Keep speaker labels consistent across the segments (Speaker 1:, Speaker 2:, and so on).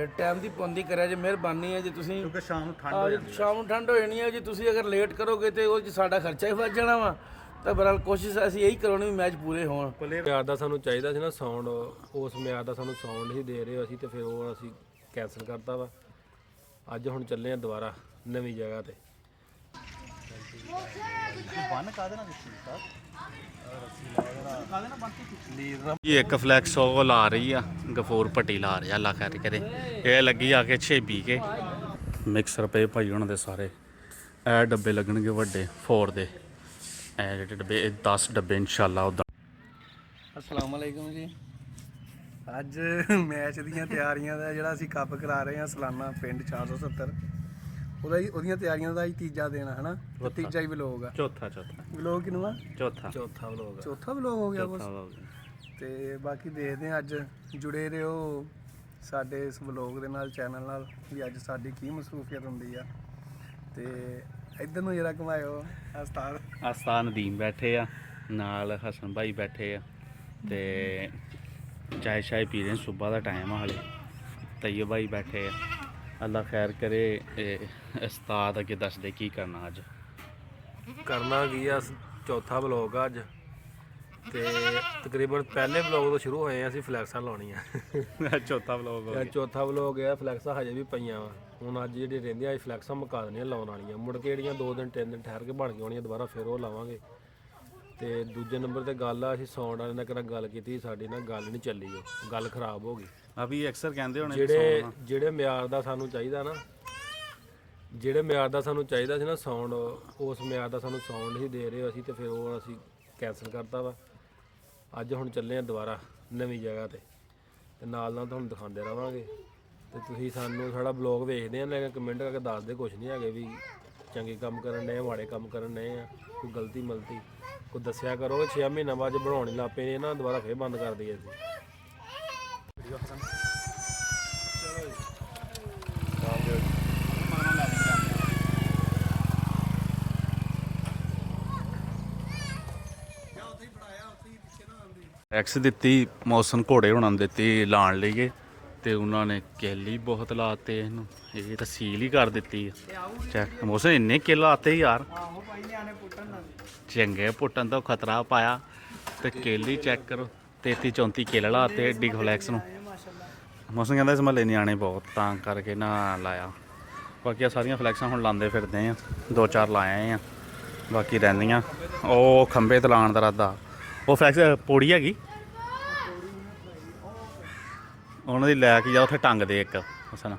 Speaker 1: Time ਦੀ ਪਾਬੰਦੀ ਕਰਿਆ ਜੇ, ਮਿਹਰਬਾਨੀ ਹੈ ਜੀ ਤੁਸੀਂ,
Speaker 2: ਕਿਉਂਕਿ ਸ਼ਾਮ ਨੂੰ ਠੰਡ ਹੋ ਜਾਂਦੀ ਹੈ।
Speaker 1: ਸ਼ਾਮ ਨੂੰ ਠੰਡ ਹੋ ਜਾਣੀ ਹੈ ਜੀ। ਤੁਸੀਂ ਅਗਰ ਲੇਟ ਕਰੋਗੇ ਤੇ ਉਹ 'ਚ ਸਾਡਾ ਖਰਚਾ ਹੀ ਵੱਧ ਜਾਣਾ ਵਾ। ਤਾਂ ਬਹਰਹਾਲ ਕੋਸ਼ਿਸ਼ ਅਸੀਂ ਇਹੀ ਕਰਾਉਣੀ ਵੀ ਮੈਚ ਪੂਰੇ ਹੋਣ।
Speaker 3: ਮਿਆਰ ਦਾ ਸਾਨੂੰ ਚਾਹੀਦਾ ਸੀ ਨਾ ਸਾਊਂਡ, ਉਸ ਮਿਆਰ ਦਾ ਸਾਨੂੰ ਸਾਊਂਡ ਨਹੀਂ ਦੇ ਰਹੇ ਅਸੀਂ, ਤੇ ਫਿਰ ਉਹ ਅਸੀਂ ਕੈਂਸਲ ਕਰਤਾ ਵਾ। ਅੱਜ ਹੁਣ ਚੱਲੇ ਆ ਦੁਬਾਰਾ ਨਵੀਂ ਜਗ੍ਹਾ ਤੇ।
Speaker 2: ਬੰਨ ਕਾਹਦੇ ਨਾਲ ਦਿੱਤੀ ਸਰ? ਕਾਹਦੇ ਨਾਲ ਬੰਨਤੀ?
Speaker 4: ਇਹ ਇੱਕ ਫਲੈਕਸ ਉਹ ਲਾ ਰਹੀ ਆ, ਗਫੂਰ ਪੱਟੀ ਲਾ ਰਿਹਾ ਲਾ ਕਰ ਕਰੇ। ਇਹ ਲੱਗੀ ਆ ਕੇ 6 ਕੇ ਮਿਕਸਰ ਪਏ ਭਾਈ ਉਹਨਾਂ ਦੇ ਸਾਰੇ। ਇਹ ਡੱਬੇ ਲੱਗਣਗੇ ਵੱਡੇ 4 ਦੇ, ਇਹ ਜਿਹੜੇ ਡੱਬੇ, ਇਹ 10 ਡੱਬੇ ਇਨਸ਼ਾਅੱਲਾ। ਉੱਦਾਂ
Speaker 1: अस्सलाम वालेकुम जी। ਅੱਜ ਮੈਚ ਦੀਆਂ ਤਿਆਰੀਆਂ ਦਾ ਜਿਹੜਾ ਅਸੀਂ ਕੱਪ ਕਰਾ ਰਹੇ ਹਾਂ ਸਲਾਨਾ ਪਿੰਡ 470, ਉਹਦੀਆਂ ਤਿਆਰੀਆਂ ਦਾ ਅੱਜ ਤੀਜਾ ਦਿਨ ਹੈ ਨਾ। ਤੀਜਾ ਹੀ ਵਲੋਗ ਆ।
Speaker 4: ਚੌਥਾ
Speaker 1: ਵਲੋਗ ਕਿੰਨਾ?
Speaker 3: ਚੌਥਾ ਵਲੋਗ।
Speaker 1: ਚੌਥਾ ਵਲੋਗ ਹੋ ਗਿਆ ਬਸ। ਤੇ ਬਾਕੀ ਦੇਖਦੇ ਹਾਂ, ਅੱਜ ਜੁੜੇ ਰਹੋ ਸਾਡੇ ਇਸ ਵਲੋਗ ਦੇ ਨਾਲ, ਚੈਨਲ ਨਾਲ, ਵੀ ਅੱਜ ਸਾਡੀ ਕੀ ਮਸਰੂਫੀਅਤ ਹੁੰਦੀ ਆ। ਤੇ ਇੱਧਰ ਨੂੰ ਜਰਾ ਘੁਮਾਇਓ।
Speaker 4: ਆਸਤਾਨ ਨਦੀਮ ਬੈਠੇ ਆ ਨਾਲ, ਹਸਨ ਭਾਈ ਬੈਠੇ ਆ ਤੇ ਚਾय शाय पी रहे हैं। सुबह का टाइम है हाले। तैयब भाई बैठे हैं। अल्लाह खैर करे। उस्ताद अगे दस दे की करना अज।
Speaker 3: करना की आ, चौथा वलोग आ अज। ते तकरीबन पहले वलोग तो शुरू होए असीं फ्लैक्सां लाउणियां।
Speaker 4: चौथा
Speaker 3: वलोग है। फ्लैक्सां हजे भी पईयां वा। हुण अज जिहड़ी रहिंदियां अज फ्लैक्सां मुका देणियां लाउण वालियां। मुड़ के जिहड़ियां 2 दिन 3 दिन ठहर के बण के आउणियां दुबारा, फिर ਉਹ ਲਾਵਾਂਗੇ। ਤੇ ਦੂਜੇ ਨੰਬਰ ਤੇ ਗੱਲ ਆ, ਅਸੀਂ ਸਾਊਂਡ ਵਾਲੇ ਨਾਲ ਕਿਹੜਾ ਗੱਲ ਕੀਤੀ, ਸਾਡੀ ਨਾਲ ਗੱਲ ਨਹੀਂ ਚੱਲੀ, ਉਹ ਗੱਲ ਖਰਾਬ ਹੋ ਗਈ।
Speaker 4: ਅਭੀ ਅਕਸਰ ਕਹਿੰਦੇ ਹੋਣੇ
Speaker 3: ਜਿਹੜੇ ਮਿਆਰ ਦਾ ਸਾਨੂੰ ਚਾਹੀਦਾ ਨਾ, ਜਿਹੜੇ ਮਿਆਰ ਦਾ ਸਾਨੂੰ ਚਾਹੀਦਾ ਸੀ ਨਾ ਸਾਊਂਡ, ਉਸ ਮਿਆਰ ਦਾ ਸਾਨੂੰ ਸਾਊਂਡ ਨਹੀਂ ਦੇ ਰਹੇ ਅਸੀਂ, ਤੇ ਫਿਰ ਉਹ ਅਸੀਂ ਕੈਂਸਲ ਕਰਤਾ ਵਾ। ਅੱਜ ਹੁਣ ਚੱਲੇ ਆ ਦੁਬਾਰਾ ਨਵੀਂ ਜਗ੍ਹਾ ਤੇ ਨਾਲ ਨਾਲ ਤੁਹਾਨੂੰ ਦਿਖਾਉਂਦੇ ਰਵਾਂਗੇ। ਤੇ ਤੁਸੀਂ ਸਾਨੂੰ ਸਾਡਾ ਬਲੌਗ ਵੇਖਦੇ ਆ, ਲੇਕਿਨ ਕਮੈਂਟ ਕਰਕੇ ਦੱਸਦੇ ਕੁਛ ਨਹੀਂ ਹੈਗੇ ਵੀ ਚੰਗੇ ਕੰਮ ਕਰਨ ਡਏ, ਮਾੜੇ ਕੰਮ ਕਰਨ ਡਏ ਆ, ਕੋਈ ਗਲਤੀ ਮਲਤੀ ਕੋਈ ਦੱਸਿਆ ਕਰੋ। 6 ਮਹੀਨਾ ਬਾਅਦ ਬਣਾਉਣ ਲੱਗ ਪਏ ਨੇ ਨਾ, ਦੁਬਾਰਾ ਫੇਰ ਬੰਦ ਕਰ ਦਈਏ ਅਸੀਂ।
Speaker 4: ਐਕਸ ਦਿੱਤੀ ਮੌਸਮ ਘੋੜੇ ਹੋਣਾ ਨੂੰ ਦਿੱਤੀ ਲਾਣ ਲਈਏ, ਤੇ ਉਹਨਾਂ ਨੇ ਕਿੱਲ ਹੀ ਬਹੁਤ ਲਾਤੇ ਇਹਨੂੰ। ਇਹ ਤਾਂ ਸੀਲ ਹੀ ਕਰ ਦਿੱਤੀ ਆ। ਚੈੱਕ ਮੌਸਮ ਇੰਨੇ ਕਿੱਲ ਲਾਤੇ ਯਾਰ, ਚੰਗੇ ਪੁੱਟਣ ਤੋਂ ਖਤਰਾ ਪਾਇਆ। ਤੇ ਕਿੱਲ ਹੀ ਚੈੱਕ ਕਰੋ, 33 34 ਕਿੱਲ ਲਾਤੇ ਐਡੀ ਫਲੈਕਸ ਨੂੰ। ਮੌਸਮ ਕਹਿੰਦਾ ਇਸ ਮਹੱਲੇ ਨਿਆਣੇ ਬਹੁਤ, ਤਾਂ ਕਰਕੇ ਨਾ ਲਾਇਆ। ਬਾਕੀ ਸਾਰੀਆਂ ਫਲੈਕਸਾਂ ਹੁਣ ਲਾਉਂਦੇ ਫਿਰਦੇ ਆ, 2-4 ਲਾਏ ਆ, ਬਾਕੀ ਰਹਿੰਦੀਆਂ। ਉਹ ਖੰਭੇ ਤੇ ਲਾਉਣ ਦਾ ਇਰਾਦਾ। ਉਹ ਫਲੈਕਸ ਪੌੜੀ ਹੈਗੀ, ਉਹਨਾਂ ਦੀ ਲੈ ਕੇ ਜਾ, ਉੱਥੇ ਟੰਗ ਦੇ ਇੱਕ ਹਸਨ।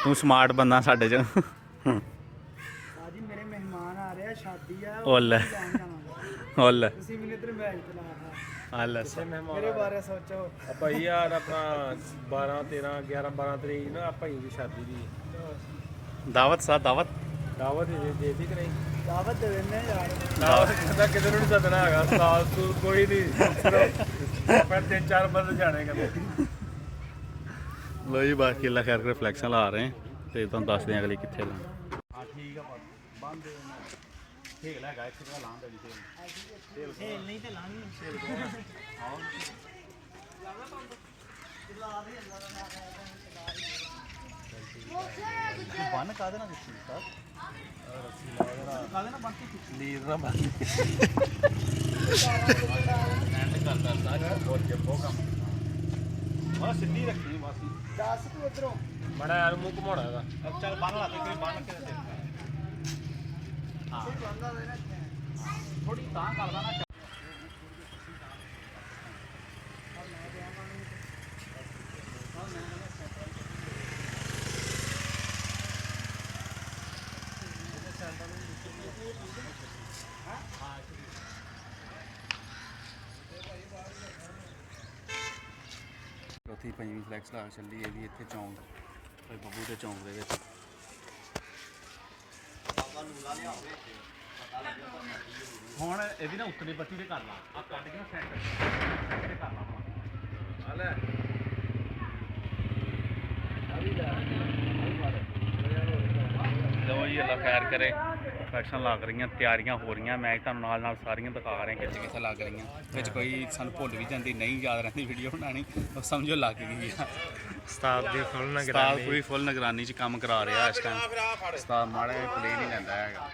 Speaker 4: ਤੂੰ ਸਮਾਰਟ ਬੰਦਾ ਸਾਡੇ 'ਚ।
Speaker 1: ਜੀ ਮੇਰੇ ਮਹਿਮਾਨ ਆ ਰਹੇ ਆ, ਸ਼ਾਦੀ ਆ।
Speaker 4: ਓਲੇ ਓਲੇ
Speaker 1: ਤੁਸੀਂ ਮੈਨੂੰ ਇੱਧਰ ਮੈਚ ਤੇ ਲਾਇਆ।
Speaker 4: ਆਲੇ
Speaker 1: ਮੇਰੇ ਬਾਰੇ ਸੋਚੋ
Speaker 3: ਭਾਈ ਯਾਰ, ਆਪਣਾ 12 13 11 12 ਤਰੀਕ ਨਾ ਭਾਈ ਦੀ ਸ਼ਾਦੀ ਦੀ
Speaker 4: ਦਾਵਤ
Speaker 3: ਦਾਵਤ ਦੇ ਦੀ ਕਿ ਨਹੀਂ?
Speaker 1: ਦਾਵਤ ਦੇ ਦਿੰਦੇ ਯਾਰ।
Speaker 3: ਦਾਵਤ ਕਹਿੰਦਾ ਕਿਤੇ ਨੂੰ ਨਹੀਂ ਸੱਦਣਾ ਹੈਗਾ, ਸਾਲ ਸੂਲ ਕੋਈ ਨਹੀਂ, ਪਰ 3-4 ਬੰਦੇ ਜਾਣੇ ਕਹਿੰਦੇ।
Speaker 4: ਲੋ ਜੀ, ਬਾਕੀ ਅੱਲਾ ਖੈਰ ਕਰੇ, ਫਲੈਕਸਾਂ ਲਾ ਰਹੇ ਤੇ ਤੁਹਾਨੂੰ ਦੱਸਦੇ ਹਾਂ ਅਗਲੀ ਕਿੱਥੇ ਲਾ।
Speaker 2: ਠੀਕ ਆ ਬੰਦ ਖੇਲ ਹੈਗਾ ਇੱਥੇ ਦਾ ਲਾਂ ਦੇ
Speaker 1: ਖੇਲ ਨਹੀਂ ਤੇ ਲਾਣੀ
Speaker 2: ਬੰਨ ਕਾਹਦੇ ਨਾਲ ਦਿੱਤੀ ਸਰ? ਕਾਹਦੇ ਨਾਲ ਬੰਨਤੀ?
Speaker 3: ਲੀਰ ਨਾ ਬੰਦ
Speaker 2: ਐਂਡ ਕਰਦਾ ਸਾਰਾ ਬਹੁਤ ਜੱਬੋ ਕੰਮ। ਬਸ ਸਿੱਧੀ ਰੱਖੀ ਬਸ।
Speaker 1: ਦੱਸ ਤੂੰ ਉਧਰੋਂ
Speaker 3: ਮੜਾ ਯਾਰ ਮੂੰਹ ਘੁਮਾਉਣਾ ਹੈਗਾ।
Speaker 2: ਚੱਲ ਬੰਨ ਲਾ ਦੇ, ਕੋਈ ਬੰਨ ਕੇ ਦੇ। ਹਾਂ ਥੋੜੀ ਤਾਂ ਕਰਦਾ ਨਾ।
Speaker 4: ਚੌਥੀ 5ਵੀਂ ਫਲੈਕਸ ਲਾ ਚੱਲੀ, ਇਹ ਵੀ ਇੱਥੇ ਚੌਂਕ ਬੱਬੂ ਦੇ ਚੌਂਕ ਦੇ ਵਿੱਚ।
Speaker 2: ਹੁਣ ਇਹਦੀ ਨਾ ਉੱਤਲੀ ਬੱਤੀ ਤੇ ਕਰ ਲਾ, ਆ ਕੱਢ ਕੇ ਨਾ ਸੈਂਟਰ ਤੇ ਕਰ ਲਾ।
Speaker 3: ਆ ਲੈ
Speaker 4: ਲੋ ਜੀ, ਅੱਲਾ ਖੈਰ ਕਰੇ। ਫਲੈਕਸਾਂ ਲੱਗ ਰਹੀਆਂ, ਤਿਆਰੀਆਂ ਹੋ ਰਹੀਆਂ। ਮੈਂ ਤੁਹਾਨੂੰ ਨਾਲ ਨਾਲ ਸਾਰੀਆਂ ਦਿਖਾ ਰਿਹਾ ਕਿੱਥੇ ਕਿੱਥੇ ਲੱਗ ਰਹੀਆਂ। ਵਿੱਚ ਕੋਈ ਸਾਨੂੰ ਭੁੱਲ ਵੀ ਜਾਂਦੀ, ਨਹੀਂ ਯਾਦ ਰਹਿੰਦੀ ਵੀਡੀਓ ਬਣਾਉਣੀ, ਉਹ ਸਮਝੋ ਲੱਗ ਗਈ ਆ। ਉਸਤਾਦ ਪੂਰੀ ਫੁੱਲ ਨਿਗਰਾਨੀ 'ਚ ਕੰਮ ਕਰਾ ਰਿਹਾ ਇਸ ਟਾਈਮ। ਉਸਤਾਦ ਮਾੜਾ ਪਲੇ ਨਹੀਂ ਲੈਂਦਾ ਹੈਗਾ।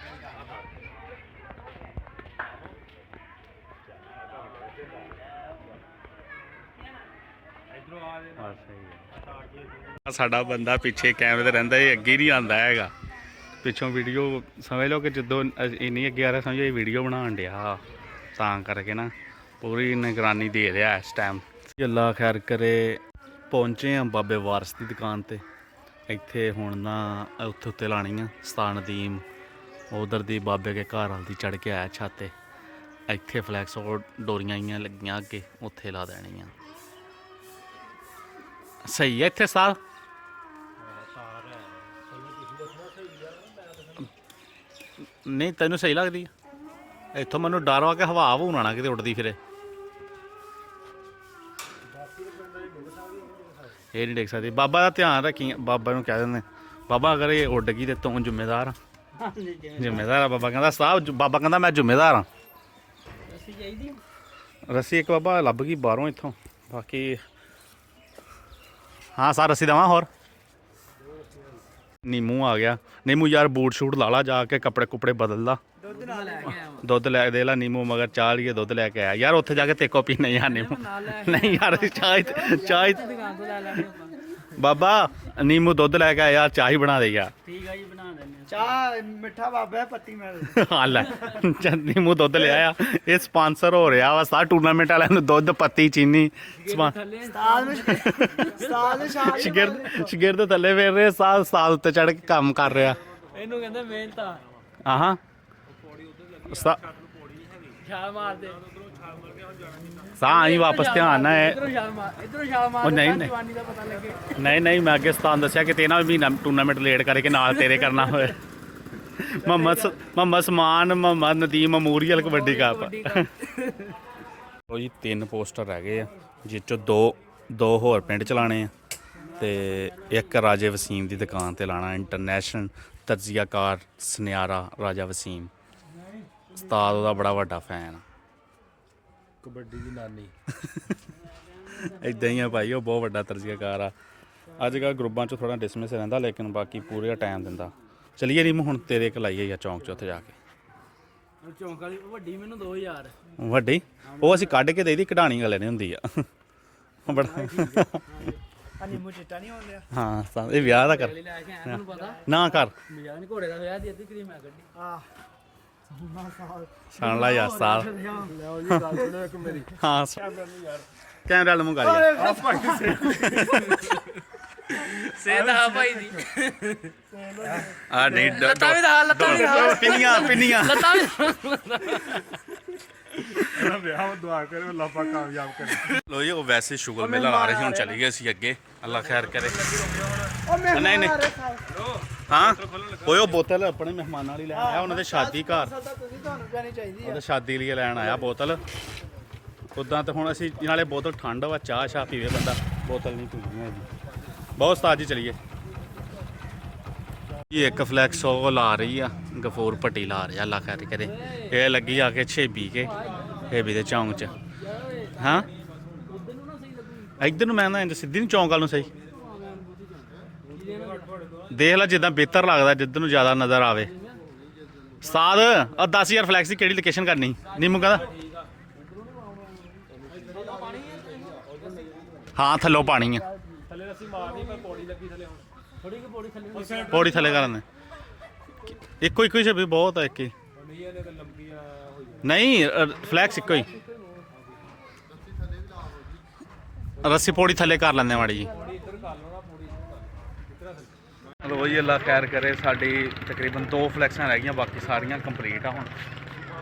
Speaker 4: ਸਾਡਾ ਬੰਦਾ ਪਿੱਛੇ ਕੈਮਰੇ ਤੇ ਰਹਿੰਦਾ, ਇਹ ਅੱਗੇ ਨਹੀਂ ਆਉਂਦਾ ਹੈਗਾ। ਪਿੱਛੋਂ ਵੀਡੀਓ ਸਮਝ ਲਓ ਕਿ ਜਦੋਂ ਇੰਨੀ ਅੱਗੇ ਆ ਰਿਹਾ ਸਮਝੋ ਇਹ ਵੀਡੀਓ ਬਣਾਉਣ ਡਿਆ, ਤਾਂ ਕਰਕੇ ਨਾ ਪੂਰੀ ਨਿਗਰਾਨੀ ਦੇ ਰਿਹਾ ਇਸ ਟਾਈਮ। ਅੱਲਾ ਖੈਰ ਕਰੇ, ਪਹੁੰਚੇ ਆ ਬਾਬੇ ਵਾਰਿਸ ਦੀ ਦੁਕਾਨ ਤੇ। ਇੱਥੇ ਹੁਣ ਨਾ ਉੱਤੇ ਲਾਣੀ ਆ ਉਸਤਾਦ ਨਦੀਮ, ਉਧਰ ਦੀ ਬਾਬੇ ਕੇ ਘਰ ਵਾਲ ਦੀ ਚੜ੍ਹ ਕੇ ਆਇਆ ਛੱਤ ਤੇ। ਇੱਥੇ ਫਲੈਕਸ ਉਹ ਡੋਰੀਆਂ ਆਈਆਂ ਲੱਗੀਆਂ ਅੱਗੇ, ਉੱਥੇ ਲਾ ਦੇਣੀਆਂ। ਸਹੀ ਹੈ ਇੱਥੇ ਸਾਲ ਨਹੀਂ ਤੈਨੂੰ ਸਹੀ ਲੱਗਦੀ? ਇੱਥੋਂ ਮੈਨੂੰ ਡਰ ਵਾ ਕਿ ਹਵਾ ਹਵੂਣ ਆਣਾ ਕਿਤੇ ਉੱਡਦੀ ਫਿਰੇ। ਇਹ ਨਹੀਂ ਦੇਖ ਸਕਦੀ। ਬਾਬਾ ਦਾ ਧਿਆਨ ਰੱਖੀ, ਬਾਬਾ ਨੂੰ ਕਹਿ ਦਿੰਦੇ ਬਾਬਾ ਅਗਰ ਇਹ ਉੱਡ ਗਈ ਤੇ ਤੂੰ ਜ਼ਿੰਮੇਦਾਰ ਆ। ਜ਼ਿੰਮੇਦਾਰ ਆ ਬਾਬਾ ਕਹਿੰਦਾ ਸਾਹਿਬ, ਬਾਬਾ ਕਹਿੰਦਾ ਮੈਂ ਜ਼ਿੰਮੇਦਾਰ ਆ। ਰੱਸੀ ਇੱਕ ਬਾਬਾ ਲੱਭ ਗਈ ਬਾਹਰੋਂ ਇੱਥੋਂ, ਬਾਕੀ ਹਾਂ ਸਾਰ ਰੱਸੀ ਦੇਵਾਂ ਹੋਰ। ਨੀਮੂ ਆ ਗਿਆ। ਨੀਮੂ ਯਾਰ ਬੂਟ ਸ਼ੂਟ ਲਾ ਲਾ ਜਾ ਕੇ, ਕੱਪੜੇ ਕੁਪੜੇ ਬਦਲ ਲਾ। ਦੁੱਧ ਲੈ ਦੇ ਲਾ ਨੀਮੂ, ਮਗਰ ਚਾਹ ਲਈਏ ਦੁੱਧ ਲੈ ਕੇ ਆਇਆ ਯਾਰ। ਉੱਥੇ ਜਾ ਕੇ ਤੇਕੋ ਪੀਣਾ ਯਾਰ ਨੀਮੂ, ਨਹੀਂ ਯਾਰ ਚਾਹ ਬਾਬਾ ਨੀਮੂ ਦੁੱਧ ਲੈ ਕੇ ਆਇਆ ਯਾਰ, ਚਾਹ ਹੀ ਬਣਾ ਦੇ ਯਾਰ।
Speaker 5: ਠੀਕ ਆ ਜੀ, ਬਣਾ ਦਿੰਦੇ ਚਾਹ। ਮਿੱਠਾ ਬਾਬਾ ਪੱਤੀ ਮੈਂ
Speaker 4: ਹਾਂ ਲੈ ਨੀਮੂ ਦੁੱਧ ਲਿਆ ਆ। ਇਹ ਸਪਾਂਸਰ ਹੋ ਰਿਹਾ ਵਾ ਸਾਰਾ ਟੂਰਨਾਮੈਂਟ ਵਾਲਿਆਂ ਨੂੰ, ਦੁੱਧ ਪੱਤੀ ਚੀਨੀ ਸ਼ਗਿਰਦ ਥੱਲੇ ਫੇਰ ਰਹੇ, ਸਾਲ ਉੱਤੇ ਚੜ ਕੇ ਕੰਮ ਕਰ ਰਿਹਾ।
Speaker 5: ਇਹਨੂੰ ਕਹਿੰਦੇ ਮਿਹਨਤ ਆ।
Speaker 4: ਆਹਾਂ
Speaker 5: ਛਾਲ ਮਾਰ ਦੇ
Speaker 4: ਸਾਂ ਆਈ ਵਾਪਸ ਧਿਆਨ ਨਾ ਹੈ।
Speaker 5: ਇਧਰੋਂ ਛਾਲ ਮਾਰ
Speaker 4: ਉਹ ਨਹੀਂ ਨਹੀਂ
Speaker 5: ਜਵਾਨੀ ਦਾ ਪਤਾ ਲੱਗੇ।
Speaker 4: ਨਹੀਂ ਮੈਂ ਅੱਗੇ ਸਤਾਨ ਦੱਸਿਆ ਕਿ ਤੇਨਾ ਵੀ ਟੂਰਨਾਮੈਂਟ ਲੇਟ ਕਰਕੇ ਨਾਲ ਤੇਰੇ ਕਰਨਾ ਹੋਏ। ਮੁਹੰਮਦ ਸਮਾਨ, ਮੁਹੰਮਦ ਨਦੀਮ ਮਮੂਰੀਅਲ ਕਬੱਡੀ ਕੱਪ। ਉਹ ਜੀ 3 ਪੋਸਟਰ ਰਹਿ ਗਏ ਆ, ਜਿਸ ਚੋਂ ਦੋ ਹੋਰ ਪਿੰਡ ਚਲਾਣੇ ਆ ਤੇ ਇੱਕ ਰਾਜੇ ਵਸੀਮ ਦੀ ਦੁਕਾਨ ਤੇ ਲਾਣਾ। ਇੰਟਰਨੈਸ਼ਨਲ ਤਰਜ਼ੀਆਕਾਰ ਸੁਨਿਆਰਾ ਰਾਜਾ ਵਸੀਮ, ਉਸਤਾਦ ਉਹਦਾ ਬੜਾ ਵੱਡਾ ਫੈਨ ਆ,
Speaker 3: ਕਬੱਡੀ ਦੀ ਨਾਨੀ।
Speaker 4: ਇੱਦਾਂ ਹੀ ਆ ਭਾਈ, ਉਹ ਬਹੁਤ ਵੱਡਾ ਤਰਜ਼ੀਆਕਾਰ ਆ। ਅੱਜ ਕੱਲ੍ਹ ਗਰੁੱਪਾਂ 'ਚ ਥੋੜ੍ਹਾ ਡਿਸਮਿਸ ਰਹਿੰਦਾ, ਲੇਕਿਨ ਬਾਕੀ ਪੂਰਾ ਟਾਈਮ ਦਿੰਦਾ। ਚਲੀਏ ਰੀਮ ਹੁਣ ਤੇਰੇ ਇੱਕ ਲਾਈਏ ਜਾਂ ਚੌਂਕ 'ਚ ਉੱਥੇ ਜਾ ਕੇ।
Speaker 5: ਚੌਂਕ ਵਾਲੀ ਵੱਡੀ ਮੈਨੂੰ 2000
Speaker 4: ਵੱਡੀ ਉਹ ਅਸੀਂ ਕੱਢ ਕੇ ਦੇਈਦੀ, ਕਢਾਣੀ ਵਾਲੇ ਨੇ ਹੁੰਦੀ ਆ ਬੜਾ।
Speaker 5: ਨਿੰਮੂ ਚਿੱਟਾ ਨਹੀਂ ਹੋਣ ਲਿਆ।
Speaker 4: ਹਾਂ ਇਹ ਵਿਆਹ ਦਾ ਕਰ
Speaker 5: ਲੈ ਕੇ ਆਇਆ, ਤੁਹਾਨੂੰ ਪਤਾ
Speaker 4: ਨਾ ਕਰ
Speaker 5: ਮਜ਼ਾਕ ਨਹੀਂ, ਘੋੜੇ ਦਾ ਵਿਆਹ ਦੀ ਅੱਧੀ ਕਰੀਮ ਮੈਂ ਕੱਢੀ।
Speaker 4: ਸੁਣ ਲਾ ਯਾਰ ਸਾਲ।
Speaker 1: ਲਿਆਓ ਜੀ ਗੱਲ ਸੁਣੋ ਇੱਕ ਮੇਰੀ।
Speaker 4: ਹਾਂ ਕੈਮਰਾ ਵਾਲ ਮੂੰਹ ਕਰ
Speaker 5: ਸੇਦਾ ਭਾਈ ਦੀ
Speaker 4: ਆ ਨਹੀਂ
Speaker 5: ਲੱਤਾਂ ਵੀ ਦਾ
Speaker 4: ਪਿੰਨੀਆਂ
Speaker 5: ਲੱਤਾਂ ਵੀ
Speaker 1: ਵਿਆਹ ਦੁਆ ਕਰੇ ਅੱਲਾਹ ਪਾਕ ਕਾਮਯਾਬ ਕਰੇ।
Speaker 4: ਲੋ ਜੀ ਉਹ ਵੈਸੇ ਸ਼ੁਗਰ ਮੇਲਾ ਲਾ ਰਹੇ ਸੀ, ਹੁਣ ਚਲੀ ਗਏ ਸੀ ਅੱਗੇ। ਅੱਲਾ ਖੈਰ ਕਰੇ। ਨਹੀਂ ਹਾਂ ਓਏ ਉਹ ਬੋਤਲ ਆਪਣੇ ਮਹਿਮਾਨਾਂ ਲਈ ਲੈਣ ਆਇਆ, ਉਹਨਾਂ ਦੇ ਸ਼ਾਦੀ ਘਰ,
Speaker 5: ਤੁਹਾਨੂੰ ਪਿਆਣੀ ਚਾਹੀਦੀ
Speaker 4: ਉਹਦੇ ਸ਼ਾਦੀ ਲਈ ਲੈਣ ਆਇਆ ਬੋਤਲ। ਉੱਦਾਂ ਤਾਂ ਹੁਣ ਅਸੀਂ ਨਾਲੇ ਬੋਤਲ ਠੰਡ ਵਾ, ਚਾਹ ਸ਼ਾਹ ਪੀਵੇ ਬੰਦਾ, ਬੋਤਲ ਨਹੀਂ ਪੀਣੀ ਹੈਗੀ। ਬਹੁਤ ਉਸਤਾਦ ਜੀ ਚਲੀਏ। ਇਹ ਇੱਕ ਫਲੈਕਸ ਉਹ ਲਾ ਰਹੀ ਆ, ਗਫੂਰ ਪੱਟੀ ਲਾ ਰਿਹਾ, ਅੱਲਾ ਖੈਰ ਕਰੇ। ਇਹ ਲੱਗੀ ਆ ਕੇ ਛੇਬੀ ਕੇ ਛੇਬੀ ਦੇ ਚੌਂਕ 'ਚ। ਹਾਂ ਇੱਧਰ ਨੂੰ ਮੈਂ ਨਾ ਸਿੱਧੀ ਨੂੰ ਚੌਂਕ ਵੱਲ ਨੂੰ ਸਹੀ ਦੇਖ ਲੈ, ਜਿੱਦਾਂ ਬਿਹਤਰ ਲੱਗਦਾ, ਜਿੱਧਰ ਨੂੰ ਜ਼ਿਆਦਾ ਨਜ਼ਰ ਆਵੇ। ਉਸਤਾਦ 10,000 ਫਲੈਕਸ ਦੀ ਕਿਹੜੀ ਲੋਕੇਸ਼ਨ ਕਰਨੀ? ਨੀਮੂ ਕਹਿੰਦਾ ਹਾਂ ਥੱਲੋਂ ਪਾਣੀ ਆ, ਪੌੜੀ ਥੱਲੇ ਕਰਨ ਇੱਕੋ ਹੀ ਛੇ ਬਹੁਤ ਆ। ਇੱਕ ਹੀ ਨਹੀਂ ਫਲੈਕਸ ਇੱਕੋ ਹੀ, ਰੱਸੀ ਪੌੜੀ ਥੱਲੇ ਕਰ ਲੈਂਦੇ ਮਾੜੀ ਜੀ। ਲੋ ਜੀ ਅੱਲਾ ਖੈਰ ਕਰੇ, ਸਾਡੀ ਤਕਰੀਬਨ 2 ਫਲੈਕਸਾਂ ਰਹਿ ਗਈਆਂ, ਬਾਕੀ ਸਾਰੀਆਂ ਕੰਪਲੀਟ ਆ। ਹੁਣ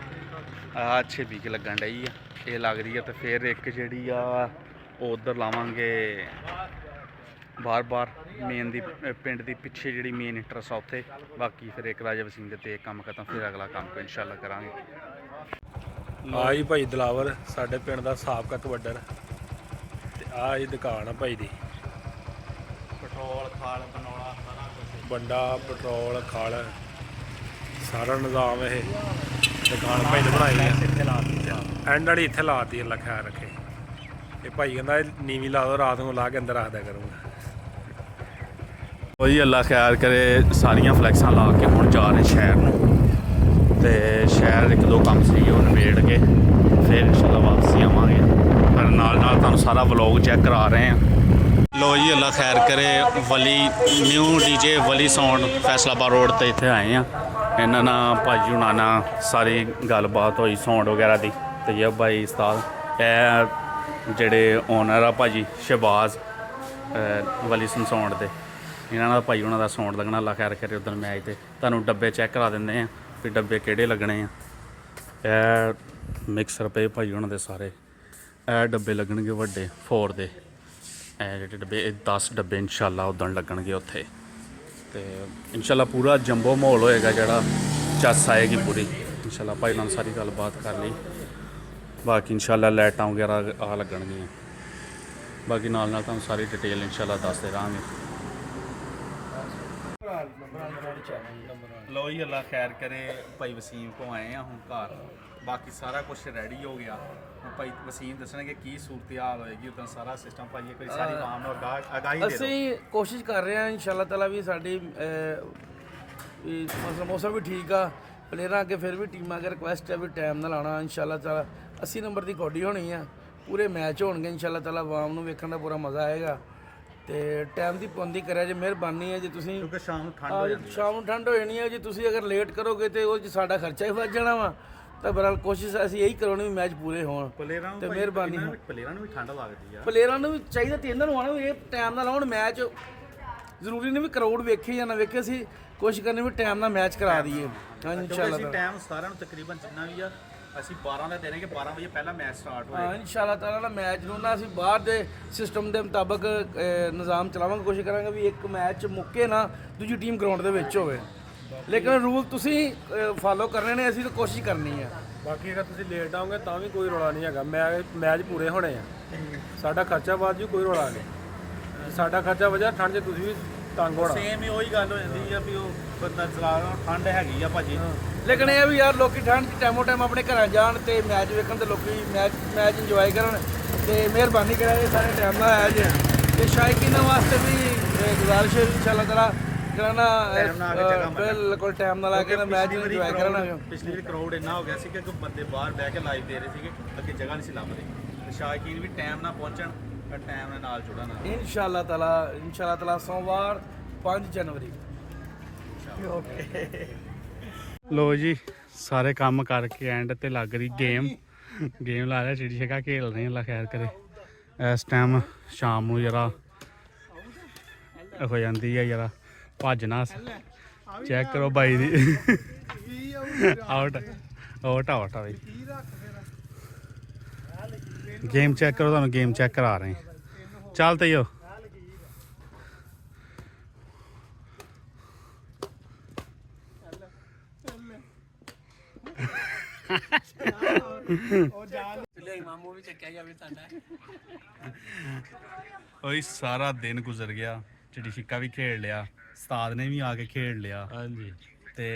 Speaker 4: ਆਹ 6 ਵੀਕ ਲੱਗਣ ਡਈ ਆ, ਇਹ ਲੱਗਦੀ ਆ। ਤੇ ਫਿਰ ਇੱਕ ਜਿਹੜੀ ਆ ਉਹ ਉੱਧਰ ਲਾਵਾਂਗੇ ਬਾਰ ਮੇਨ ਦੀ ਪਿੰਡ ਦੀ ਪਿੱਛੇ ਜਿਹੜੀ ਮੇਨ ਇੰਟਰਸ ਆ ਉੱਥੇ। ਬਾਕੀ ਫਿਰ ਇੱਕ ਰਾਜਾ ਵਸੀਮ ਦੇ ਤੇ ਕੰਮ ਖਤਮ, ਫਿਰ ਅਗਲਾ ਕੰਮ ਕੋ ਇਨਸ਼ਾਅੱਲਾ ਕਰਾਂਗੇ।
Speaker 3: ਆ ਜੀ ਭਾਈ ਦਿਲਾਵਰ, ਸਾਡੇ ਪਿੰਡ ਦਾ ਸਾਬਕਾ ਕਬੱਡਰ, ਤੇ ਆ ਇਹ ਦੁਕਾਨ ਆ ਭਾਈ ਦੀ।
Speaker 4: ਪੈਟਰੋਲ ਖਾਲ ਬਣਾਉਣਾ ਸਾਰਾ ਕੁਝ,
Speaker 3: ਬੰਡਾ ਪੈਟਰੋਲ ਖਲ ਸਾਰਾ ਨਿਜ਼ਾਮ ਇਹ ਦੁਕਾਨ ਭਾਈ ਨੇ ਬਣਾਈ ਆ
Speaker 2: ਇੱਥੇ ਲਾ ਦਿੱਤੀ
Speaker 3: ਐਂਡ ਵਾਲੀ ਇੱਥੇ ਲਾਤੀ ਅੱਲਾ ਖੈਰ ਰੱਖੇ। ਇਹ ਭਾਈ ਕਹਿੰਦਾ ਇਹ ਨੀਵੀਂ ਲਾ ਦੋ, ਰਾਤ ਨੂੰ ਲਾ ਕੇ ਅੰਦਰ ਰੱਖ ਦਿਆ ਕਰੂੰਗਾ।
Speaker 4: ਉਹੀ ਅੱਲਾ ਖੈਰ ਕਰੇ, ਸਾਰੀਆਂ ਫਲੈਕਸਾਂ ਲਾ ਕੇ ਹੁਣ ਜਾ ਰਹੇ ਸ਼ਹਿਰ ਨੂੰ, ਤੇ ਸ਼ਹਿਰ ਇੱਕ ਦੋ ਕੰਮ ਸੀ ਉਹ ਨਿਬੇੜ ਕੇ ਫਿਰ ਇਨਸ਼ਾਅੱਲਾ ਵਾਪਸੀ ਆਵਾਂਗੇ। ਪਰ ਨਾਲ ਨਾਲ ਤੁਹਾਨੂੰ ਸਾਰਾ ਵਲੌਗ ਚੈੱਕ ਕਰਾ ਰਹੇ ਹਾਂ। ਲੋ ਜੀ ਅੱਲਾ ਖੈਰ ਕਰੇ, ਵਲੀ ਨਿਊ ਡੀਜੇ ਵਲੀ ਸਾਊਂਡ ਫੈਸਲਾਬਾਦ ਰੋਡ ਤੇ ਇੱਥੇ ਆਏ ਆ। ਇਹਨਾਂ ਨਾਲ ਭਾਜੀ ਹੁਣਾਂ ਨਾਲ ਸਾਰੀ ਗੱਲਬਾਤ ਹੋਈ ਸਾਊਂਡ ਵਗੈਰਾ ਦੀ। ਤੇ ਇਹ ਭਾਈ ਉਸਤਾਦ ਇਹ ਜਿਹੜੇ ਓਨਰ ਆ ਭਾਜੀ ਸ਼ਹਬਾਜ਼ ਵਲੀ ਸਾਊਂਡ ਦੇ, ਇਹਨਾਂ ਦਾ ਭਾਈ ਉਹਨਾਂ ਦਾ ਸਾਊਂਡ ਲੱਗਣਾ। ਅੱਲਾ ਖੈਰ ਕਰੇ ਉਧਰ ਮੈਚ ਤੇ ਤੁਹਾਨੂੰ ਡੱਬੇ ਚੈੱਕ ਕਰਾ ਦਿੰਦੇ ਆ ਵੀ ਡੱਬੇ ਕਿਹੜੇ ਲੱਗਣੇ ਆ। ਇਹ ਮਿਕਸਰ ਪਏ ਭਾਈ ਉਹਨਾਂ ਦੇ ਸਾਰੇ, ਇਹ ਡੱਬੇ ਲੱਗਣਗੇ ਵੱਡੇ 4 ਦੇ। ਇਹ ਜਿਹੜੇ ਡੱਬੇ ਇਹ 10 ਡੱਬੇ ਇਨਸ਼ਾਅੱਲਾ ਉਦੋਂ ਲੱਗਣਗੇ ਉੱਥੇ। ਤੇ ਇਨਸ਼ਾਅੱਲਾ ਪੂਰਾ ਜੰਬੋ ਮਾਹੌਲ ਹੋਏਗਾ, ਜਿਹੜਾ ਚੱਸ ਆਏਗੀ ਪੂਰੀ ਇਨਸ਼ਾਅੱਲਾ। ਭਾਈ ਨਾਲ ਸਾਰੀ ਗੱਲਬਾਤ ਕਰ ਲਈ, ਬਾਕੀ ਇਨਸ਼ਾਅੱਲਾ ਲਾਈਟਾਂ ਵਗੈਰਾ ਆ ਲੱਗਣਗੀਆਂ। ਬਾਕੀ ਨਾਲ ਨਾਲ ਤੁਹਾਨੂੰ ਸਾਰੀ ਡਿਟੇਲ ਇਨਸ਼ਾਅੱਲਾ ਦੱਸਦੇ ਰਹਾਂਗੇ। ਲੋ ਜੀ ਅੱਲਾ ਖੈਰ ਕਰੇ, ਭਾਈ ਵਸੀਮ ਕੋ ਆਏ ਆ ਹੁਣ ਘਰ। ਬਾਕੀ ਸਾਰਾ ਕੁਝ ਰੈਡੀ ਹੋ ਗਿਆ। ਹੁਣ ਭਾਈ ਵਸੀਮ ਦੱਸਣਗੇ ਕੀ ਸੂਰਤ ਹਾਲ ਹੋਏਗੀ, ਉਦੋਂ ਸਾਰਾ ਸਿਸਟਮ ਭਾਈ ਇੱਕ ਵਾਰੀ ਸਾਰੀ ਆਵਾਮ ਨੂੰ ਆਗਾਹੀ ਦੇ ਦਿਓ।
Speaker 1: ਅਸੀਂ ਕੋਸ਼ਿਸ਼ ਕਰ ਰਹੇ ਹਾਂ ਇਨਸ਼ਾਅੱਲਾ ਤਾਲਾ ਵੀ ਸਾਡੀ ਮੌਸਮ ਵੀ ਠੀਕ ਆ। ਪਲੇਅਰਾਂ ਅੱਗੇ ਫਿਰ ਵੀ ਟੀਮਾਂ ਅੱਗੇ ਰਿਕੁਐਸਟ ਹੈ ਵੀ ਟਾਈਮ ਨਾਲ ਆਉਣਾ। ਇਨਸ਼ਾਅੱਲਾ ਤਾਲਾ 80 ਨੰਬਰ ਦੀ ਕੌਡੀ ਹੋਣੀ ਆ, ਪੂਰੇ ਮੈਚ ਹੋਣਗੇ ਇਨਸ਼ਾਅੱਲਾ ਤਾਲਾ। ਆਵਾਮ ਨੂੰ ਵੇਖਣ ਦਾ ਪੂਰਾ ਮਜ਼ਾ ਆਏਗਾ। ਤੇ ਟਾਈਮ ਦੀ ਪਾਬੰਦੀ ਕਰਿਆ ਜੇ, ਮਿਹਰਬਾਨੀ ਹੈ ਜੇ ਤੁਸੀਂ,
Speaker 4: ਕਿਉਂਕਿ ਸ਼ਾਮ ਨੂੰ ਠੰਡ
Speaker 1: ਸ਼ਾਮ ਨੂੰ ਠੰਡ ਹੋ ਜਾਣੀ ਹੈ। ਜੇ ਤੁਸੀਂ ਅਗਰ ਲੇਟ ਕਰੋਗੇ ਤੇ ਉਹ 'ਚ ਸਾਡਾ ਖਰਚਾ ਹੀ ਵੱਧ ਜਾਣਾ ਵਾ। ਤਾਂ ਬਹਰਾਲ ਕੋਸ਼ਿਸ਼ ਅਸੀਂ ਇਹੀ ਕਰਾਉਣੀ ਵੀ ਮੈਚ ਪੂਰੇ ਹੋਣ ਤੇ ਮਿਹਰਬਾਨੀ।
Speaker 4: ਪਲੇਅਰਾਂ ਨੂੰ ਵੀ ਠੰਡ ਲੱਗਦੀ ਆ,
Speaker 1: ਪਲੇਅਰਾਂ ਨੂੰ ਵੀ ਚਾਹੀਦਾ ਤੇ ਇਹਨਾਂ ਨੂੰ ਆਉਣਾ ਵੀ ਇਹ ਟਾਈਮ ਨਾਲ ਆਉਣ ਮੈਚ। ਜ਼ਰੂਰੀ ਨਹੀਂ ਵੀ ਕਰਾਊਡ ਵੇਖੇ ਜਾਂ ਨਾ ਵੇਖੇ, ਅਸੀਂ ਕੋਸ਼ਿਸ਼ ਕਰਨੀ ਵੀ ਟਾਈਮ ਨਾਲ ਮੈਚ ਕਰਾ ਦਈਏ। ਹਾਂ ਇਨਸ਼ਾਅੱਲਾ
Speaker 4: ਅਸੀਂ ਟਾਈਮ ਸਾਰਿਆਂ ਨੂੰ ਤਕਰੀਬਨ ਜਿੰਨਾ ਵੀ ਆ ਅਸੀਂ 12 ਦਾ ਦੇਣਗੇ, 12 ਵਜੇ ਪਹਿਲਾਂ ਮੈਚ ਸਟਾਰਟ ਹੋਏਗਾ।
Speaker 1: ਹਾਂ ਇਨਸ਼ਾਅੱਲਾ ਤਾਲਾ ਨਾ ਮੈਚ ਨੂੰ ਨਾ ਅਸੀਂ ਬਾਹਰ ਦੇ ਸਿਸਟਮ ਦੇ ਮੁਤਾਬਕ ਨਿਜ਼ਾਮ ਚਲਾਵਾਂਗੇ। ਕੋਸ਼ਿਸ਼ ਕਰਾਂਗੇ ਵੀ ਇੱਕ ਮੈਚ ਮੁੱਕੇ ਨਾ ਦੂਜੀ ਟੀਮ ਗਰਾਊਂਡ ਦੇ ਵਿੱਚ ਹੋਵੇ, ਲੇਕਿਨ ਰੂਲ ਤੁਸੀਂ ਫਾਲੋ ਕਰਨੇ ਨੇ, ਅਸੀਂ ਤਾਂ ਕੋਸ਼ਿਸ਼ ਕਰਨੀ ਆ।
Speaker 3: ਬਾਕੀ ਅਗਰ ਤੁਸੀਂ ਲੇਟ ਆਓਗੇ ਤਾਂ ਵੀ ਕੋਈ ਰੌਲਾ ਨਹੀਂ ਹੈਗਾ, ਮੈਚ ਪੂਰੇ ਹੋਣੇ ਆ। ਸਾਡਾ ਖਰਚਾ ਬਾਅਦ ਜੀ ਕੋਈ ਰੌਲਾ ਨਹੀਂ। ਸਾਡਾ ਖਰਚਾ ਵਜਾ ਠੰਡ 'ਚ ਤੁਸੀਂ ਵੀ ਤੰਗ ਹੋਣਾ।
Speaker 4: ਸੇਮ ਹੀ ਉਹੀ ਗੱਲ ਹੋ ਜਾਂਦੀ ਆ ਵੀ ਉਹ ਬੰਦਾ ਚਲਾ ਰਿਹਾ, ਠੰਡ ਹੈਗੀ ਆ ਭਾਜੀ।
Speaker 1: ਲੇਕਿਨ ਇਹ ਵੀ ਯਾਰ ਲੋਕੀ ਠੰਡ 'ਚ ਟਾਈਮੋ ਟਾਈਮ ਆਪਣੇ ਘਰਾਂ ਜਾਣ ਤੇ ਮੈਚ ਵੇਖਣ ਤੇ ਲੋਕੀ ਮੈਚ ਇੰਜੋਏ ਕਰਨ। ਤੇ ਮਿਹਰਬਾਨੀ ਕਰਾਂਗੇ ਸਾਰੇ ਟਾਈਮ ਨਾਲ ਆਇਆ ਜੇ। ਤੇ ਸ਼ਾਇਕੀਨਾਂ ਵਾਸਤੇ ਵੀ ਗੁਜ਼ਾਰਿਸ਼ ਹੈ ਇਨਸ਼ਾਅੱਲਾ ਤਾਲਾ ਕਰਾਣਾ ਬਿਲਕੁਲ ਟਾਈਮ ਨਾਲ ਆ ਕੇ ਨਾ ਮੈਚ ਇੰਜੋਏ ਕਰਨਾ।
Speaker 4: ਪਿਛਲੀ ਵਾਰ ਕਰਾਊਡ ਇੰਨਾ ਹੋ ਗਿਆ ਸੀ ਕਿ ਬੰਦੇ ਬਾਹਰ ਬਹਿ ਕੇ ਲਾਈਵ ਦੇ ਰਹੇ ਸੀਗੇ, ਅੱਗੇ ਜਗ੍ਹਾ ਨਹੀਂ ਸੀ ਲੱਭਦੇ। ਤੇ ਸ਼ਾਇਕੀਨ ਵੀ ਟਾਈਮ ਨਾਲ ਪਹੁੰਚਣ, ਟਾਈਮ ਨਾਲ ਜੁੜਨ।
Speaker 1: ਇਨਸ਼ਾਅੱਲਾ ਤਾਲਾ ਸੋਮਵਾਰ 5 ਜਨਵਰੀ।
Speaker 4: ਲੋ ਜੀ ਸਾਰੇ ਕੰਮ ਕਰਕੇ ਐਂਡ ਤੇ ਲੱਗ ਰਹੀ ਗੇਮ ਲਾ ਰਿਹਾ, ਚਿੜੀ ਛਿੱਕਾ ਖੇਲ ਰਹੇ ਅੱਲਾ ਖੈਰ ਕਰੇ। ਇਸ ਟਾਈਮ ਸ਼ਾਮ ਨੂੰ ਜਰਾ ਹੋ ਜਾਂਦੀ ਹੈ ਜਰਾ ਭੱਜਣਾ। ਚੈੱਕ ਕਰੋ ਬਾਈ ਦੀ ਆਊਟ ਬਾਈ। ਗੇਮ ਚੈੱਕ ਕਰੋ, ਤੁਹਾਨੂੰ ਗੇਮ ਚੈੱਕ ਕਰਾ ਰਹੇ ਚੱਲ ਤੇ ਹੋ। ਉਹੀ ਸਾਰਾ ਦਿਨ ਗੁਜ਼ਰ ਗਿਆ, ਚਿੜੀ ਛਿੱਕਾ ਵੀ ਖੇਡ ਲਿਆ, ਉਸਤਾਦ ਨੇ ਵੀ ਆ ਕੇ ਖੇਡ ਲਿਆ।
Speaker 3: ਹਾਂਜੀ,
Speaker 4: ਤੇ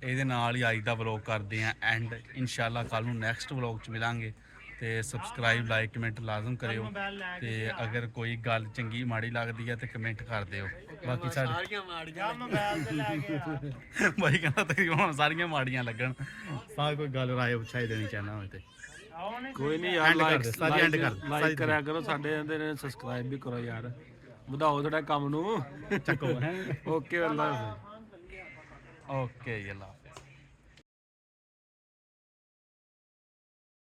Speaker 4: ਇਹਦੇ ਨਾਲ ਹੀ ਅੱਜ ਦਾ ਵਲੌਗ ਕਰਦੇ ਆਂ ਐਂਡ। ਇਨਸ਼ਾਅੱਲਾ ਕੱਲ ਨੂੰ ਨੈਕਸਟ ਵਲੌਗ 'ਚ ਮਿਲਾਂਗੇ। ਤੇ ਸਬਸਕ੍ਰਾਈਬ ਲਾਈਕ ਕਮੈਂਟ ਲਾਜ਼ਮ ਕਰਿਓ। ਤੇ ਅਗਰ ਕੋਈ ਗੱਲ ਚੰਗੀ ਮਾੜੀ ਲੱਗਦੀ ਹੈ ਤੇ ਕਮੈਂਟ ਕਰ ਦਿਓ। ਬਾਕੀ ਸਾਡੇ ਬਾਈ ਕਹਿੰਦਾ ਤਕਰੀਬਨ ਸਾਰੀਆਂ ਮਾੜੀਆਂ ਲੱਗਣ, ਸਾਰ ਕੋਈ ਗੱਲ ਰਾਏ ਪੁੱਛਾਈ ਦੇਣੀ ਚਾਹੁੰਦਾ ਹੋਵੇ ਤੇ
Speaker 3: ਕੋਈ ਨਹੀਂ ਯਾਰ, ਲਾਈਕ ਕਰਿਆ ਕਰੋ, ਸਾਡੇ ਇਹਦੇ ਨੇ ਸਬਸਕ੍ਰਾਈਬ ਵੀ ਕਰੋ ਯਾਰ, ਵਧਾਓ ਥੋੜਾ ਕੰਮ ਨੂੰ।
Speaker 4: ਚੱਕੋ
Speaker 3: ਓਕੇ ਅੱਲਾ
Speaker 4: ਓਕੇ ਜੀ, ਅੱਲਾ ਹਾਫਿਜ਼।